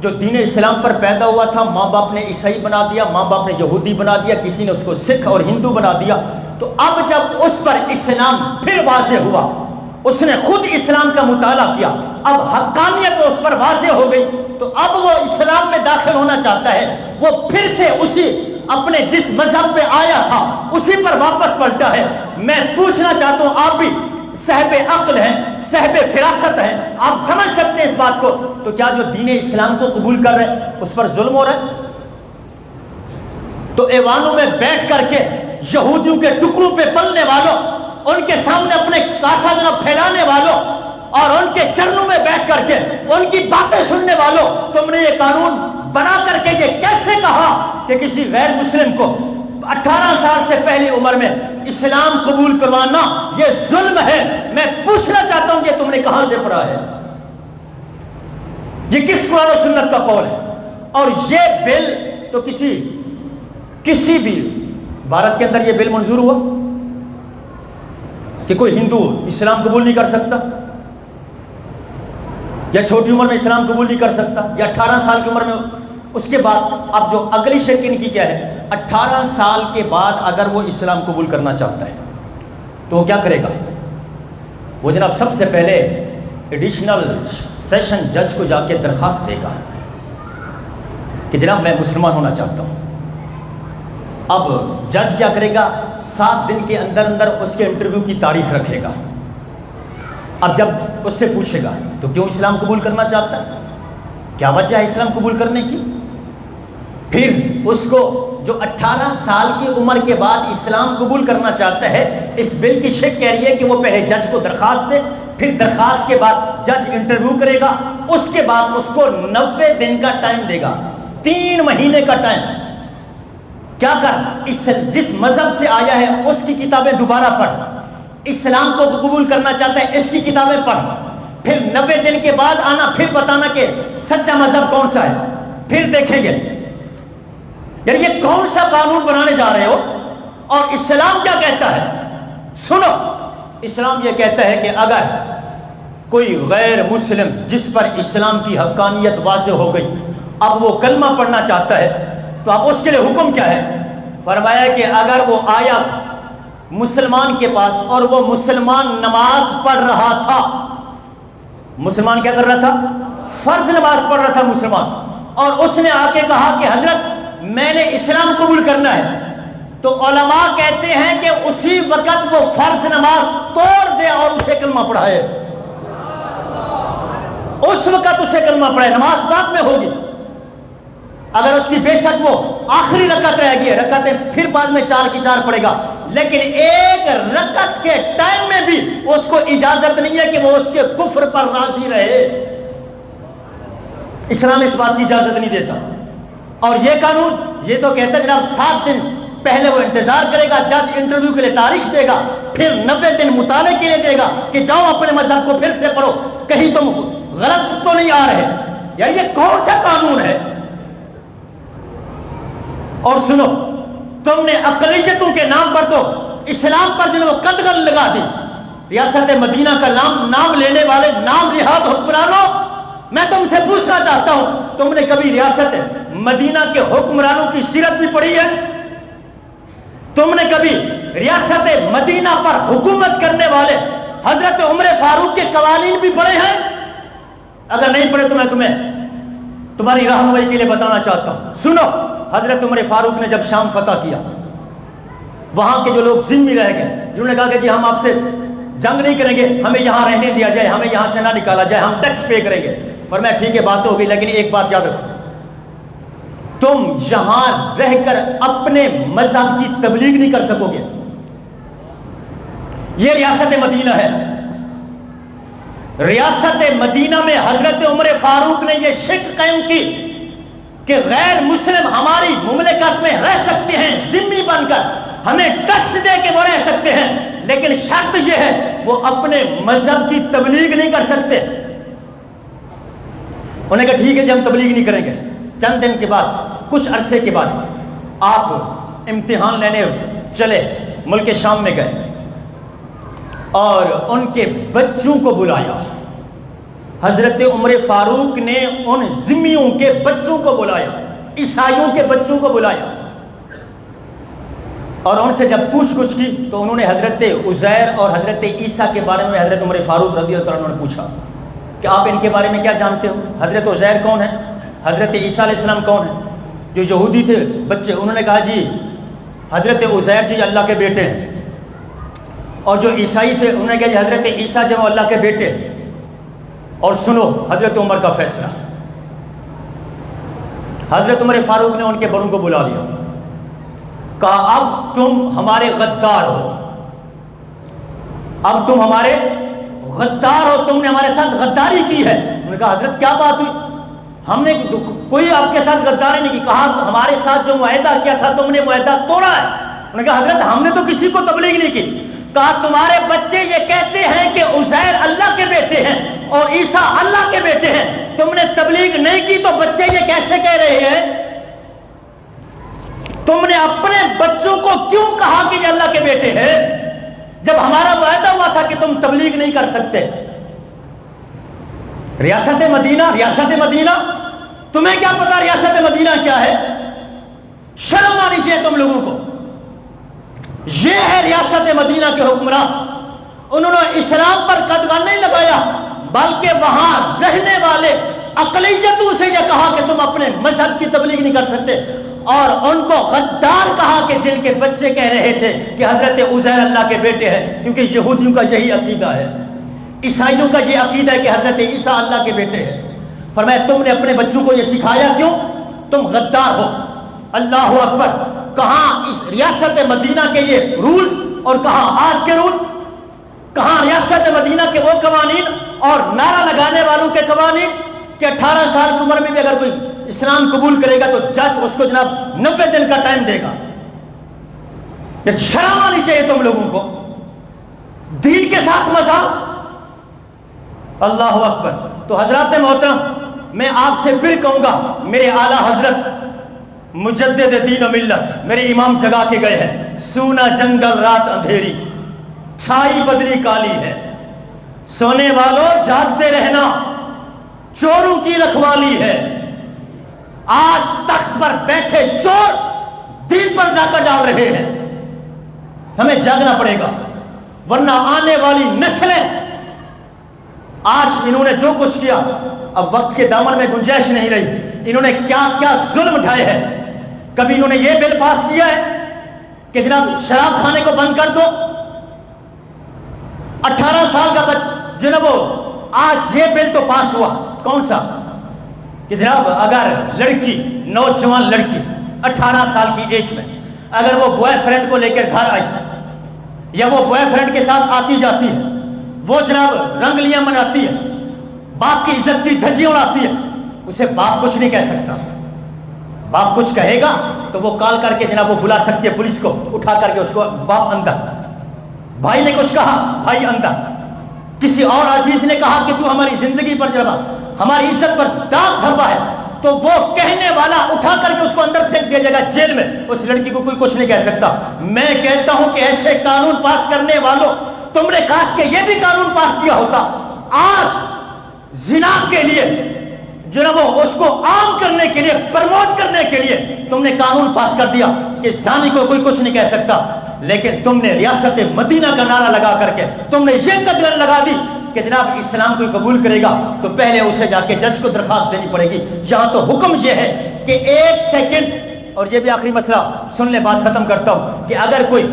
جو دین اسلام پر پیدا ہوا تھا, ماں باپ نے عیسائی بنا دیا, ماں باپ نے یہودی بنا دیا, کسی نے اس کو سکھ اور ہندو بنا دیا. تو اب جب اس پر اسلام پھر واضح ہوا, اس نے خود اسلام کا مطالعہ کیا, اب حقانیت اس پر واضح ہو گئی, تو اب وہ اسلام میں داخل ہونا چاہتا ہے. وہ پھر سے اسی اپنے جس مذہب پہ آیا تھا اسی پر واپس پلٹا ہے. میں پوچھنا چاہتا ہوں, آپ بھی صاحب عقل ہیں, صاحب فراست ہیں, آپ سمجھ سکتے ہیں اس بات کو, تو کیا جو دین اسلام کو قبول کر رہے ہیں اس پر ظلم ہو رہا ہے؟ تو ایوانوں میں بیٹھ کر کے یہودیوں کے ٹکڑوں پہ پلنے والوں, ان کے سامنے اپنے کاسا جناب پھیلانے والوں اور ان کے چرنوں میں بیٹھ کر کے ان کی باتیں سننے والوں, تم نے یہ قانون بنا کر کے یہ کیسے کہا کہ کسی غیر مسلم کو 18 سال سے پہلی عمر میں اسلام قبول کروانا یہ ظلم ہے؟ میں پوچھنا چاہتا ہوں کہ تم نے کہاں سے پڑھا ہے؟ یہ کس قرآن و سنت کا قول ہے؟ اور یہ بل تو کسی بھی بھارت کے اندر یہ بل منظور ہوا کہ کوئی ہندو اسلام قبول نہیں کر سکتا, یا چھوٹی عمر میں اسلام قبول نہیں کر سکتا, یا 18 سال کی عمر میں. اس کے بعد اب جو اگلی شک ان کی کیا ہے, 18 سال کے بعد اگر وہ اسلام قبول کرنا چاہتا ہے تو وہ کیا کرے گا؟ وہ جناب سب سے پہلے ایڈیشنل سیشن جج کو جا کے درخواست دے گا کہ جناب میں مسلمان ہونا چاہتا ہوں. اب جج کیا کرے گا, 7 دن کے اندر اندر اس کے انٹرویو کی تاریخ رکھے گا. اب جب اس سے پوچھے گا تو کیوں اسلام قبول کرنا چاہتا ہے, کیا وجہ ہے اسلام قبول کرنے کی, پھر اس کو جو 18 سال کی عمر کے بعد اسلام قبول کرنا چاہتا ہے, اس بل کی شک کہہ رہی ہے کہ وہ پہلے جج کو درخواست دے, پھر درخواست کے بعد جج انٹرویو کرے گا, اس کے بعد اس کو 90 دن کا ٹائم دے گا, 3 مہینے کا ٹائم. کیا کر, جس مذہب سے آیا ہے اس کی کتابیں دوبارہ پڑھ, اسلام کو قبول کرنا چاہتا ہے اس کی کتابیں پڑھ, پھر 90 دن کے بعد آنا, پھر بتانا کہ سچا مذہب کون سا ہے, پھر دیکھیں گے. یعنی یہ کون سا قانون بنانے جا رہے ہو؟ اور اسلام کیا کہتا ہے؟ سنو, اسلام یہ کہتا ہے کہ اگر کوئی غیر مسلم جس پر اسلام کی حقانیت واضح ہو گئی اب وہ کلمہ پڑھنا چاہتا ہے تو اب اس کے لیے حکم کیا ہے؟ فرمایا کہ اگر وہ آیا مسلمان کے پاس اور وہ مسلمان نماز پڑھ رہا تھا, مسلمان کیا کر رہا تھا؟ فرض نماز پڑھ رہا تھا مسلمان, اور اس نے آ کے کہا کہ حضرت میں نے اسلام قبول کرنا ہے, تو علماء کہتے ہیں کہ اسی وقت وہ فرض نماز توڑ دے اور اسے کلمہ پڑھائے, اس وقت اسے کلمہ پڑھائے, نماز بعد میں ہوگی. اگر اس کی بے شک وہ آخری رکعت رہ گئی ہے, رکعتیں پھر بعد میں 4 کی 4 پڑھے گا, لیکن ایک رکعت کے ٹائم میں بھی اس کو اجازت نہیں ہے کہ وہ اس کے کفر پر راضی رہے. اسلام اس بات کی اجازت نہیں دیتا. اور یہ قانون یہ تو کہتا ہے جناب 7 دن پہلے وہ انتظار کرے گا، جج انٹرویو کے لیے تاریخ دے گا، پھر 90 دن مطالعے کے لیے دے گا کہ جاؤ اپنے مذہب کو پھر سے پڑھو، کہیں تم غلط تو نہیں آ رہے۔ یار یہ کون سا قانون ہے؟ اور سنو، تم نے اقلیتوں کے نام پر تو اسلام پر جنہوں قدغن لگا دی۔ ریاست مدینہ کا نام لینے والے نام نہاد حکمرانوں، میں تم سے پوچھنا چاہتا ہوں، تم نے کبھی ریاست مدینہ کے حکمرانوں کی سیرت بھی پڑھی ہے؟ تم نے کبھی ریاست مدینہ پر حکومت کرنے والے حضرت عمر فاروق کے قوانین بھی پڑھے ہیں؟ اگر نہیں پڑھے تو میں تمہیں تمہاری رہنمائی کے لیے بتانا چاہتا ہوں۔ سنو، حضرت عمر فاروق نے جب شام فتح کیا، وہاں کے جو لوگ ذمہ رہ گئے، جنہوں نے کہا کہ جی ہم آپ سے جنگ نہیں کریں گے، ہمیں یہاں رہنے دیا جائے، ہمیں یہاں سے نہ نکالا جائے، ہم ٹیکس پے کریں گے، فرمایا ٹھیک ہے بات تو ہوگی، لیکن ایک بات یاد رکھو، تم یہاں رہ کر اپنے مذہب کی تبلیغ نہیں کر سکو گے۔ یہ ریاست مدینہ ہے، ریاست مدینہ میں حضرت عمر فاروق نے یہ شک قائم کی کہ غیر مسلم ہماری مملکت میں رہ سکتے ہیں ذمہ بن کر، ہمیں ٹیکس دے کے وہ رہ سکتے ہیں، لیکن شرط یہ ہے وہ اپنے مذہب کی تبلیغ نہیں کر سکتے۔ انہوں نے کہا ٹھیک ہے جی ہم تبلیغ نہیں کریں گے۔ چند دن کے بعد، کچھ عرصے کے بعد، آپ امتحان لینے چلے، ملک شام میں گئے اور ان کے بچوں کو بلایا۔ حضرت عمر فاروق نے ان ذمیوں کے بچوں کو بلایا، عیسائیوں کے بچوں کو بلایا، اور ان سے جب پوچھ گچھ کی تو انہوں نے حضرت عزیر اور حضرت عیسیٰ کے بارے میں حضرت عمر فاروق رضی اللہ عنہ نے پوچھا کہ آپ ان کے بارے میں کیا جانتے ہو؟ حضرت عزیر کون ہے؟ حضرت عیسیٰ علیہ السلام کون ہے؟ جو یہودی تھے بچے، انہوں نے کہا جی حضرت عزیر جی اللہ کے بیٹے ہیں، اور جو عیسائی تھے انہوں نے کہا جی حضرت عیسیٰ جو اللہ کے بیٹے ہیں۔ اور سنو حضرت عمر کا فیصلہ، حضرت عمر فاروق نے ان کے بڑوں کو بلا لیا، کہا اب تم ہمارے غدار ہو، اب تم ہمارے غدار ہو، تم نے ہمارے ساتھ غداری کی ہے۔ انہوں نے کہا حضرت کیا بات ہوئی؟ ہم نے کوئی آپ کے ساتھ غداری نہیں کی۔ کہا ہمارے ساتھ جو معاہدہ کیا تھا تم نے معاہدہ توڑا ہے۔ انہوں نے کہا حضرت ہم نے تو کسی کو تبلیغ نہیں کی۔ کہا تمہارے بچے یہ کہتے ہیں کہ عزیر اللہ کے بیٹے ہیں اور عیسیٰ اللہ کے بیٹے ہیں، تم نے تبلیغ نہیں کی تو بچے یہ کیسے کہہ رہے ہیں؟ تم نے اپنے بچوں کو کیوں کہا کہ یہ اللہ کے بیٹے ہیں جب ہمارا معاہدہ ہوا تھا کہ تم تبلیغ نہیں کر سکتے؟ ریاست مدینہ، تمہیں کیا پتا ریاست مدینہ کیا ہے؟ شرم آنی چاہیے تم لوگوں کو۔ یہ ہے ریاست مدینہ کے حکمراں، انہوں نے اسلام پر قدغن نہیں لگایا بلکہ وہاں رہنے والے اقلیتوں سے یہ کہا کہ تم اپنے مذہب کی تبلیغ نہیں کر سکتے، اور ان کو غدار کہا کہ جن کے بچے کہہ رہے تھے کہ حضرت عزیر اللہ کے بیٹے ہیں، کیونکہ یہودیوں کا یہی عقیدہ ہے، عیسائیوں کا یہ عقیدہ ہے کہ حضرت عیسیٰ اللہ کے بیٹے ہیں۔ فرمایا تم نے اپنے بچوں کو یہ سکھایا کیوں؟ تم غدار ہو۔ اللہ اکبر! کہاں اس ریاست مدینہ کے یہ رولز اور کہاں آج کے رول، کہاں ریاست مدینہ کے وہ قوانین اور نعرہ لگانے والوں کے قوانین کہ 18 سال کی عمر میں بھی اگر کوئی اسلام قبول کرے گا تو جج اس کو جناب 90 دن کا ٹائم دے گا۔ یہ شرم آنی چاہیے تم لوگوں کو، دین کے ساتھ مذاق۔ اللہ اکبر! تو حضرات محترم، میں آپ سے پھر کہوں گا، میرے اعلیٰ حضرت مجدد دین و ملت میرے امام جگا کے گئے ہیں، سونا جنگل رات اندھیری، چھائی بدلی کالی ہے، سونے والوں جاگتے رہنا، چوروں کی رکھوالی ہے۔ آج تخت پر بیٹھے چور دین پر ڈاکہ ڈال رہے ہیں، ہمیں جاگنا پڑے گا، ورنہ آنے والی نسلیں، آج انہوں نے جو کچھ کیا، اب وقت کے دامن میں گنجائش نہیں رہی، انہوں نے کیا کیا ظلم اٹھائے ہیں۔ کبھی انہوں نے یہ بل پاس کیا ہے کہ جناب شراب کھانے کو بند کر دو، 18 سال کا جناب آج یہ بل تو پاس ہوا، کون سا؟ کہ جناب اگر لڑکی، نوجوان لڑکی 18 سال کی ایج میں اگر وہ بوائے فرینڈ کو لے کر گھر آئی یا وہ بوائے فرینڈ کے ساتھ آتی جاتی ہے، وہ جناب رنگلیاں مناتی ہے، باپ کی عزت کی دھجیاں اڑاتی ہے، اسے باپ کچھ نہیں کہہ سکتا، باپ کچھ کہے گا تو وہ کال کر کے جناب وہ بلا سکتی ہے پولیس کو، اٹھا کر کے اس کو باپ اندر، بھائی نے کچھ کہا بھائی اندر، کسی اور عزیز نے کہا کہ تو ہماری زندگی پر جناب ہماری عزت پر داغ دھبا ہے، تو وہ کہنے والا اٹھا کر کے اس کو اندر پھینک دیا جائے گا جیل میں، اس لڑکی کو کوئی کچھ نہیں کہہ سکتا۔ میں کہتا ہوں کہ ایسے قانون پاس کرنے والوں، تم نے کاش کہ یہ بھی قانون پاس کیا ہوتا۔ آج زنا کے لیے جو نا وہ اس کو عام کرنے کے لیے، پروموٹ کرنے کے لیے تم نے قانون پاس کر دیا کہ زانی کو کوئی کچھ نہیں کہہ سکتا، لیکن تم نے ریاست مدینہ کا نعرہ لگا کر کے تم نے یہ قدر لگا دی کہ جناب اسلام کوئی قبول کرے گا تو پہلے اسے جا کے جج کو درخواست دینی پڑے گی۔ یہاں تو حکم یہ ہے کہ 1 سیکنڈ، اور یہ بھی آخری مسئلہ سن لے، بات ختم کرتا ہوں، کہ اگر کوئی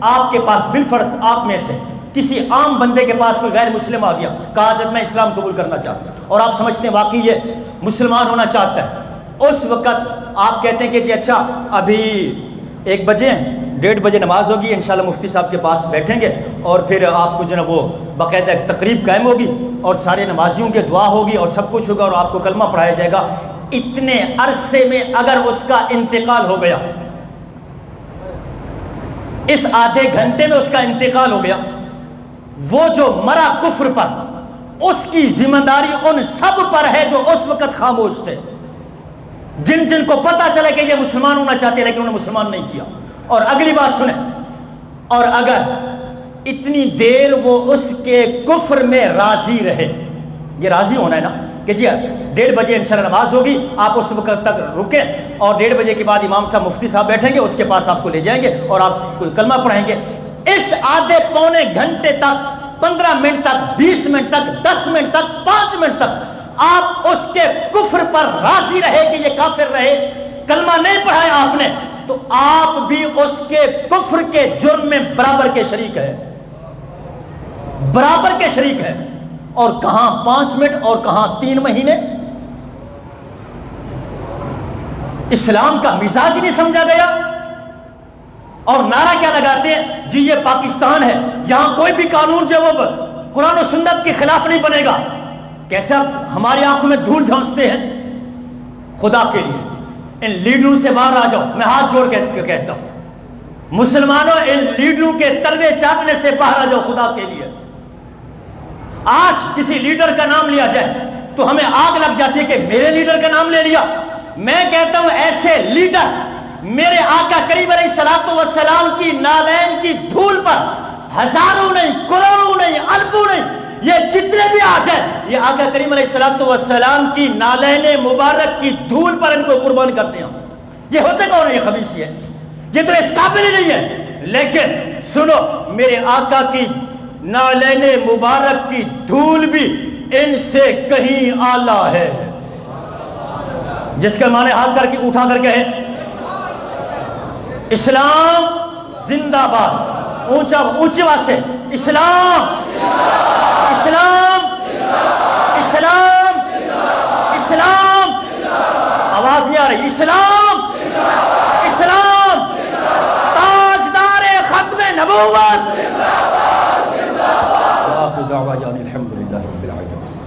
آپ کے پاس بالفرض آپ میں سے کسی عام بندے کے پاس کوئی غیر مسلم آ گیا، کہا حضرت میں اسلام قبول کرنا چاہتا ہوں، اور آپ سمجھتے ہیں واقعی یہ مسلمان ہونا چاہتا ہے، اس وقت آپ کہتے ہیں کہ جی اچھا ابھی 1 بجے 1:30 بجے نماز ہوگی، انشاءاللہ مفتی صاحب کے پاس بیٹھیں گے اور پھر آپ کو جو نا وہ باقاعدہ تقریب قائم ہوگی اور سارے نمازیوں کے دعا ہوگی اور سب کچھ ہوگا اور آپ کو کلمہ پڑھایا جائے گا۔ اتنے عرصے میں اگر اس کا انتقال ہو گیا، اس آدھے گھنٹے میں اس کا انتقال ہو گیا، وہ جو مرا کفر پر، اس کی ذمہ داری ان سب پر ہے جو اس وقت خاموش تھے، جن کو پتا چلے کہ یہ مسلمان ہونا چاہتے ہیں لیکن انہوں نے مسلمان نہیں کیا۔ اور اگلی بات سنیں، اور اگر اتنی دیر وہ اس کے کفر میں راضی رہے، یہ راضی ہونا ہے نا کہ جی 1:30 بجے انشاءاللہ نماز ہوگی، آپ اس وقت تک رکیں اور 1:30 بجے کے بعد امام صاحب مفتی صاحب بیٹھیں گے، اس کے پاس آپ کو لے جائیں گے اور آپ کو کلمہ پڑھائیں گے۔ اس آدھے پونے گھنٹے تک، 15 منٹ تک، 20 منٹ تک، 10 منٹ تک، 5 منٹ تک آپ اس کے کفر پر راضی رہے کہ یہ کافر رہے، کلمہ نہیں پڑھایا آپ نے، تو آپ بھی اس کے کفر کے جرم میں برابر کے شریک ہے، برابر کے شریک ہے۔ اور کہاں 5 منٹ اور کہاں 3 مہینے؟ اسلام کا مزاج نہیں سمجھا گیا۔ اور نعرہ کیا لگاتے ہیں؟ جی یہ پاکستان ہے، یہاں کوئی بھی قانون جو وہ قرآن و سنت کے خلاف نہیں بنے گا۔ کیسا ہماری آنکھوں میں دھول جھونستے ہیں۔ خدا کے لیے ان لیڈروں سے باہر آ جاؤ، میں ہاتھ جوڑ کے کہتا ہوں، مسلمانوں ان لیڈروں کے تلوے چاٹنے سے باہر آ جاؤ خدا کے لیے۔ آج کسی لیڈر کا نام لیا جائے تو ہمیں آگ لگ جاتی ہے کہ میرے لیڈر کا نام لے لیا۔ میں کہتا ہوں ایسے لیڈر میرے آقا کریم علیہ الصلوۃ والسلام کی نالین کی دھول پر، ہزاروں نہیں، کروڑوں نہیں، اربوں نہیں، یہ جتنے بھی آ جائیں، یہ آقا کریم علیہ الصلوۃ والسلام کی نالین مبارک کی دھول پر ان کو قربان کرتے ہیں۔ یہ ہوتے کون ہے؟ یہ خبیث ہے، یہ تو اس قابل ہی نہیں ہے۔ لیکن سنو، میرے آقا کی نالین مبارک کی دھول بھی ان سے کہیں اعلیٰ ہے۔ جس کا معنی ہاتھ کر کے اٹھا کر کے ہے اسلام زندہ باد، اونچا اونچی آواز سے اسلام، اسلام، اسلام، اسلام، آواز نہیں آ رہی، اسلام، اسلام، تاجدار ختم نبوت، وآخر دعوانا الحمدللہ رب العالمین۔